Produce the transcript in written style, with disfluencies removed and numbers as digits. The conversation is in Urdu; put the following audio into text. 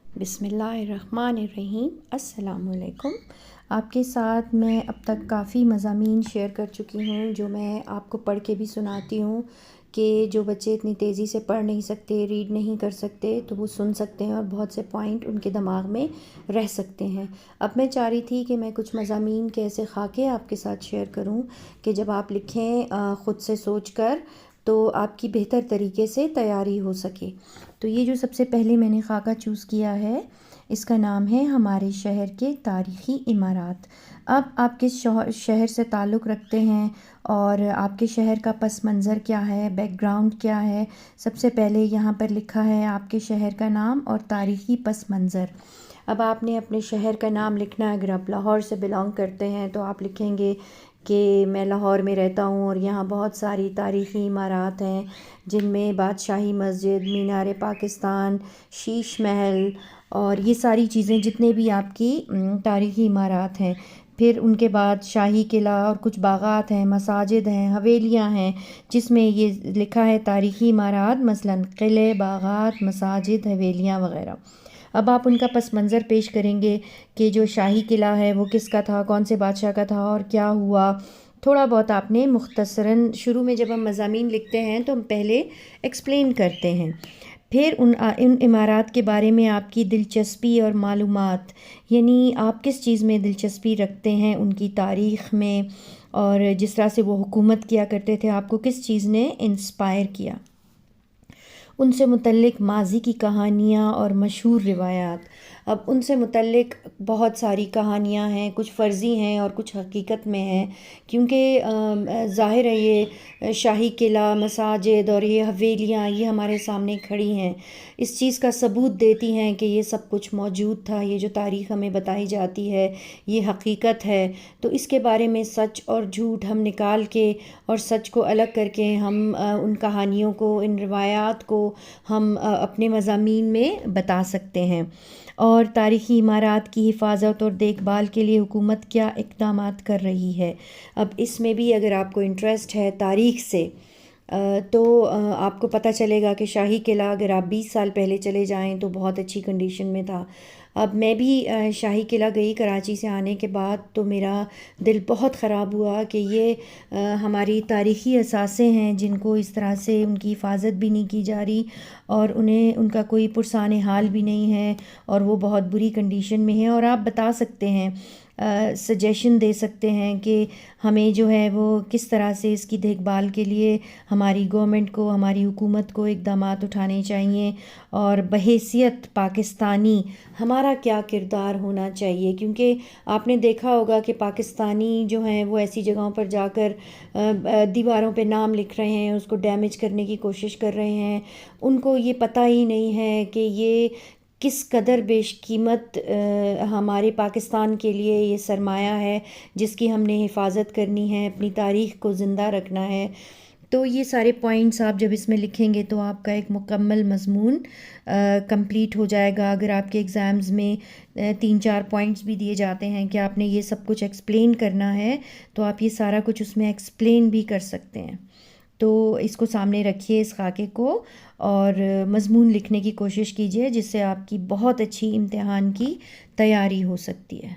بسم اللہ الرحمن الرحیم۔ السلام علیکم۔ آپ کے ساتھ میں اب تک کافی مضامین شیئر کر چکی ہوں جو میں آپ کو پڑھ کے بھی سناتی ہوں کہ جو بچے اتنی تیزی سے پڑھ نہیں سکتے، ریڈ نہیں کر سکتے، تو وہ سن سکتے ہیں اور بہت سے پوائنٹ ان کے دماغ میں رہ سکتے ہیں۔ اب میں چاہ رہی تھی کہ میں کچھ مضامین کے ایسے خاکے آپ کے ساتھ شیئر کروں کہ جب آپ لکھیں خود سے سوچ کر تو آپ کی بہتر طریقے سے تیاری ہو سکے۔ تو یہ جو سب سے پہلے میں نے خاکہ چوز کیا ہے، اس کا نام ہے ہمارے شہر کے تاریخی عمارات۔ اب آپ کس شہر سے تعلق رکھتے ہیں اور آپ کے شہر کا پس منظر کیا ہے، بیک گراؤنڈ کیا ہے۔ سب سے پہلے یہاں پر لکھا ہے آپ کے شہر کا نام اور تاریخی پس منظر۔ اب آپ نے اپنے شہر کا نام لکھنا ہے۔ اگر آپ لاہور سے بلانگ کرتے ہیں تو آپ لکھیں گے کہ میں لاہور میں رہتا ہوں اور یہاں بہت ساری تاریخی عمارات ہیں جن میں بادشاہی مسجد، مینار پاکستان، شیش محل اور یہ ساری چیزیں جتنے بھی آپ کی تاریخی عمارات ہیں۔ پھر ان کے بعد شاہی قلعہ اور کچھ باغات ہیں، مساجد ہیں، حویلیاں ہیں جس میں یہ لکھا ہے تاریخی عمارات، مثلاً قلعے، باغات، مساجد، حویلیاں وغیرہ۔ اب آپ ان کا پس منظر پیش کریں گے کہ جو شاہی قلعہ ہے وہ کس کا تھا، کون سے بادشاہ کا تھا اور کیا ہوا۔ تھوڑا بہت آپ نے مختصراً، شروع میں جب ہم مضامین لکھتے ہیں تو ہم پہلے ایکسپلین کرتے ہیں، پھر ان عمارات کے بارے میں آپ کی دلچسپی اور معلومات، یعنی آپ کس چیز میں دلچسپی رکھتے ہیں ان کی تاریخ میں، اور جس طرح سے وہ حکومت کیا کرتے تھے آپ کو کس چیز نے انسپائر کیا، ان سے متعلق ماضی کی کہانیاں اور مشہور روایات۔ اب ان سے متعلق بہت ساری کہانیاں ہیں، کچھ فرضی ہیں اور کچھ حقیقت میں ہیں، کیونکہ ظاہر ہے یہ شاہی قلعہ، مساجد اور یہ حویلیاں یہ ہمارے سامنے کھڑی ہیں، اس چیز کا ثبوت دیتی ہیں کہ یہ سب کچھ موجود تھا، یہ جو تاریخ ہمیں بتائی جاتی ہے یہ حقیقت ہے۔ تو اس کے بارے میں سچ اور جھوٹ ہم نکال کے اور سچ کو الگ کر کے ہم ان کہانیوں کو، ان روایات کو ہم اپنے مضامین میں بتا سکتے ہیں۔ اور تاریخی عمارات کی حفاظت اور دیکھ بھال کے لیے حکومت کیا اقدامات کر رہی ہے۔ اب اس میں بھی اگر آپ کو انٹرسٹ ہے تاریخ سے تو آپ کو پتہ چلے گا کہ شاہی قلعہ اگر آپ 20 سال پہلے چلے جائیں تو بہت اچھی کنڈیشن میں تھا۔ اب میں بھی شاہی قلعہ گئی کراچی سے آنے کے بعد، تو میرا دل بہت خراب ہوا کہ یہ ہماری تاریخی اثاثے ہیں جن کو اس طرح سے ان کی حفاظت بھی نہیں کی جا رہی اور ان کا کوئی پرسان حال بھی نہیں ہے اور وہ بہت بری کنڈیشن میں ہیں۔ اور آپ بتا سکتے ہیں، سجیشن دے سکتے ہیں کہ ہمیں جو ہے وہ کس طرح سے اس کی دیکھ بھال کے لیے ہماری گورنمنٹ کو، ہماری حکومت کو اقدامات اٹھانے چاہیے، اور بحیثیت پاکستانی ہمارا کیا کردار ہونا چاہیے۔ کیونکہ آپ نے دیکھا ہوگا کہ پاکستانی جو ہیں وہ ایسی جگہوں پر جا کر دیواروں پہ نام لکھ رہے ہیں، اس کو ڈیمیج کرنے کی کوشش کر رہے ہیں، ان کو یہ پتہ ہی نہیں ہے کہ یہ کس قدر بیش قیمت ہمارے پاکستان کے لیے یہ سرمایہ ہے جس کی ہم نے حفاظت کرنی ہے، اپنی تاریخ کو زندہ رکھنا ہے۔ تو یہ سارے پوائنٹس آپ جب اس میں لکھیں گے تو آپ کا ایک مکمل مضمون کمپلیٹ ہو جائے گا۔ اگر آپ کے ایگزامز میں 3-4 پوائنٹس بھی دیے جاتے ہیں کہ آپ نے یہ سب کچھ ایکسپلین کرنا ہے تو آپ یہ سارا کچھ اس میں ایکسپلین بھی کر سکتے ہیں۔ تو اس کو سامنے رکھیے، اس خاکے کو، اور مضمون لکھنے کی کوشش کیجیے جس سے آپ کی بہت اچھی امتحان کی تیاری ہو سکتی ہے۔